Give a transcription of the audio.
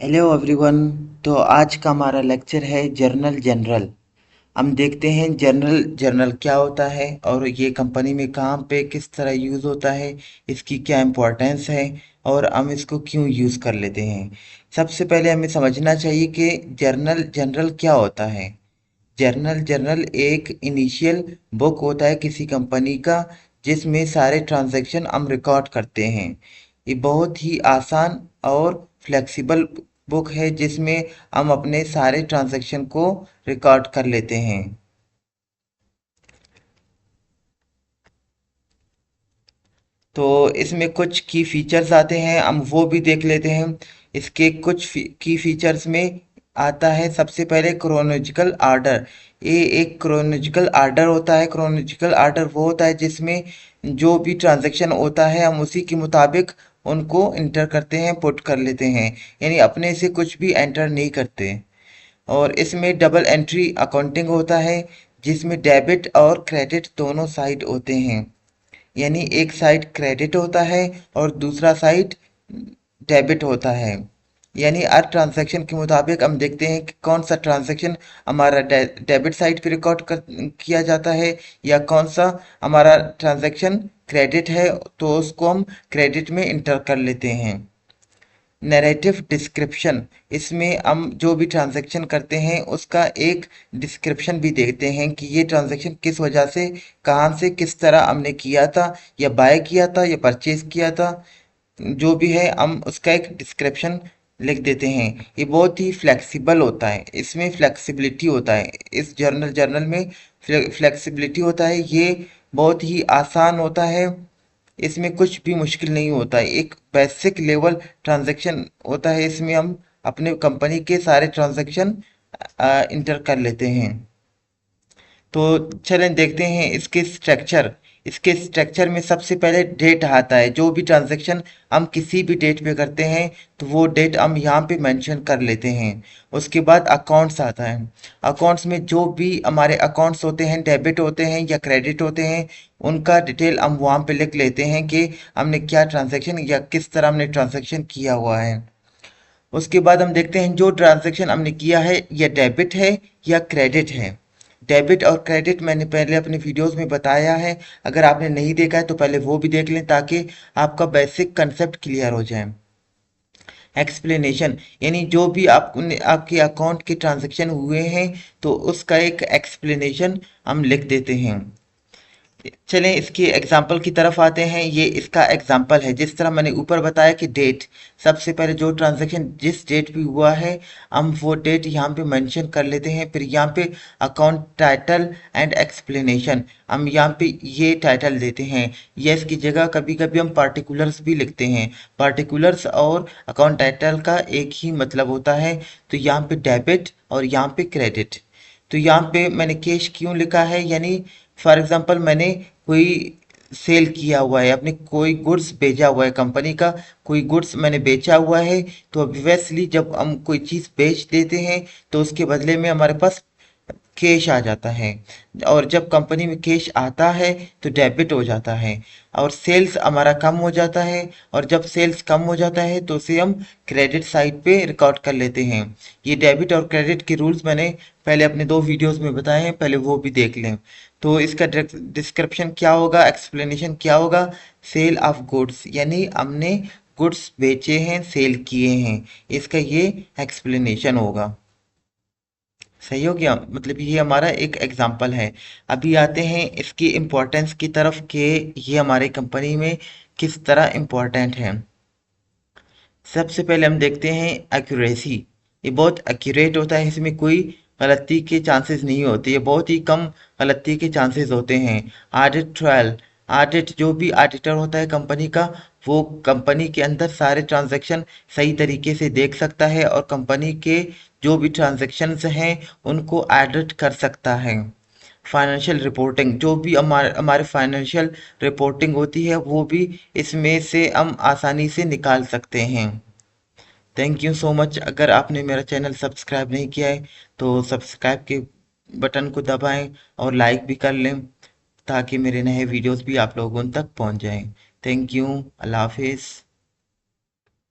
Hello everyone. तो आज का हमारा लेक्चर है जर्नल जनरल। हम देखते हैं जर्नल जर्नल क्या होता है और ये कंपनी में कहाँ पे किस तरह यूज़ होता है, इसकी क्या इम्पोर्टेंस है और हम इसको क्यों यूज़ कर लेते हैं। सबसे पहले हमें समझना चाहिए कि जर्नल जनरल क्या होता है। जर्नल जर्नल एक इनिशियल बुक होता है किसी कंपनी का, जिसमें सारे ट्रांजैक्शन हम रिकॉर्ड करते हैं। ये बहुत ही आसान और फ्लेक्सिबल बुक है जिसमें हम अपने सारे ट्रांजैक्शन को रिकॉर्ड कर लेते हैं। तो इसमें कुछ की फीचर्स आते हैं, हम वो भी देख लेते हैं। इसके कुछ की फीचर्स में आता है सबसे पहले क्रोनोलॉजिकल आर्डर। ये एक क्रोनोलॉजिकल आर्डर होता है। क्रोनोलॉजिकल आर्डर वो होता है जिसमें जो भी ट्रांजैक्शन होता है हम उसी के मुताबिक उनको इंटर करते हैं, पुट कर लेते हैं, यानी अपने से कुछ भी एंटर नहीं करते। और इसमें डबल एंट्री अकाउंटिंग होता है जिसमें डेबिट और क्रेडिट दोनों साइड होते हैं, यानी एक साइड क्रेडिट होता है और दूसरा साइड डेबिट होता है। यानी हर ट्रांजैक्शन के मुताबिक हम देखते हैं कि कौन सा ट्रांजैक्शन हमारा डेबिट साइड पे रिकॉर्ड कर किया जाता है या कौन सा हमारा ट्रांजैक्शन क्रेडिट है, तो उसको हम क्रेडिट में इंटर कर लेते हैं। नैरेटिव डिस्क्रिप्शन, इसमें हम जो भी ट्रांजैक्शन करते हैं उसका एक डिस्क्रिप्शन भी देते हैं कि ये ट्रांजैक्शन किस वजह से, कहाँ से, किस तरह हमने किया था, या बाय किया था या परचेज किया था। जो भी है हम उसका एक डिस्क्रिप्शन लिख देते हैं। ये बहुत ही फ्लेक्सिबल होता है, इसमें फ्लेक्सिबिलिटी होता है। इस जर्नल जर्नल में फ्लेक्सिबिलिटी होता है। ये बहुत ही आसान होता है, इसमें कुछ भी मुश्किल नहीं होता है। एक बेसिक लेवल ट्रांजैक्शन होता है, इसमें हम अपने कंपनी के सारे ट्रांजैक्शन इंटर कर लेते हैं। तो चलें देखते हैं इसके स्ट्रक्चर। इसके स्ट्रक्चर में सबसे पहले डेट आता है। जो भी ट्रांजैक्शन हम किसी भी डेट पे करते हैं तो वो डेट हम यहाँ पे मेंशन कर लेते हैं। उसके बाद अकाउंट्स आता है। अकाउंट्स में जो भी हमारे अकाउंट्स होते हैं, डेबिट होते हैं या क्रेडिट होते हैं, उनका डिटेल हम वहाँ पे लिख लेते हैं कि हमने क्या ट्रांजैक्शन या किस तरह हमने ट्रांजैक्शन किया हुआ है। उसके बाद हम देखते हैं जो ट्रांजैक्शन हमने किया है या डेबिट है या क्रेडिट है। डेबिट और क्रेडिट मैंने पहले अपने वीडियोस में बताया है, अगर आपने नहीं देखा है तो पहले वो भी देख लें ताकि आपका बेसिक कंसेप्ट क्लियर हो जाए। एक्सप्लेनेशन, यानी जो भी आपके अकाउंट के ट्रांजैक्शन हुए हैं तो उसका एक एक्सप्लेनेशन हम लिख देते हैं। चलें इसके एग्जाम्पल की तरफ आते हैं। ये इसका एग्जाम्पल है। जिस तरह मैंने ऊपर बताया कि डेट, सबसे पहले जो ट्रांजैक्शन जिस डेट पे हुआ है हम वो डेट यहाँ पे मेंशन कर लेते हैं। फिर यहाँ पे अकाउंट टाइटल एंड एक्सप्लेनेशन, हम यहाँ पे ये टाइटल देते हैं। यस की जगह कभी कभी हम पार्टिकुलर्स भी लिखते हैं। पार्टिकुलर्स और अकाउंट टाइटल का एक ही मतलब होता है। तो यहाँ पे डेबिट और यहाँ पे क्रेडिट। तो यहाँ पे मैंने कैश क्यों लिखा है, यानी फॉर एग्जांपल मैंने कोई सेल किया हुआ है, अपने कोई गुड्स बेचा हुआ है, कंपनी का कोई गुड्स मैंने बेचा हुआ है। तो ऑब्वियसली जब हम कोई चीज़ बेच देते हैं तो उसके बदले में हमारे पास कैश आ जाता है, और जब कंपनी में कैश आता है तो डेबिट हो जाता है और सेल्स हमारा कम हो जाता है। और जब सेल्स कम हो जाता है तो उसे हम क्रेडिट साइड पे रिकॉर्ड कर लेते हैं। ये डेबिट और क्रेडिट के रूल्स मैंने पहले अपने 2 वीडियोस में बताए हैं, पहले वो भी देख लें। तो इसका डिस्क्रिप्शन क्या होगा, एक्सप्लेनेशन क्या होगा। सेल ऑफ गुड्स, यानी हमने गुड्स बेचे हैं, सेल किए हैं, इसका ये एक्सप्लेनेशन होगा। सही हो गया, मतलब ये हमारा एक एग्जाम्पल है। अभी आते हैं इसकी इम्पोर्टेंस की तरफ कि ये हमारे कंपनी में किस तरह इम्पोर्टेंट है। सबसे पहले हम देखते हैं एक्यूरेसी। ये बहुत एक्यूरेट होता है, इसमें कोई गलती के चांसेस नहीं होते, ये बहुत ही कम गलती के चांसेस होते हैं। ऑडिट ट्रायल, ऑडिट जो भी ऑडिटर होता है कंपनी का, वो कंपनी के अंदर सारे ट्रांजैक्शन सही तरीके से देख सकता है और कंपनी के जो भी ट्रांजैक्शंस हैं उनको ऑडिट कर सकता है। फाइनेंशियल रिपोर्टिंग, जो भी हमारे हमारे फाइनेंशियल रिपोर्टिंग होती है वो भी इसमें से हम आसानी से निकाल सकते हैं। Thank you so much. अगर आपने मेरा चैनल सब्सक्राइब नहीं किया है तो सब्सक्राइब के बटन को दबाएं और लाइक भी कर लें ताकि मेरे नए वीडियोस भी आप लोगों तक पहुंच जाएं। Thank you. अल्लाह हाफिज़।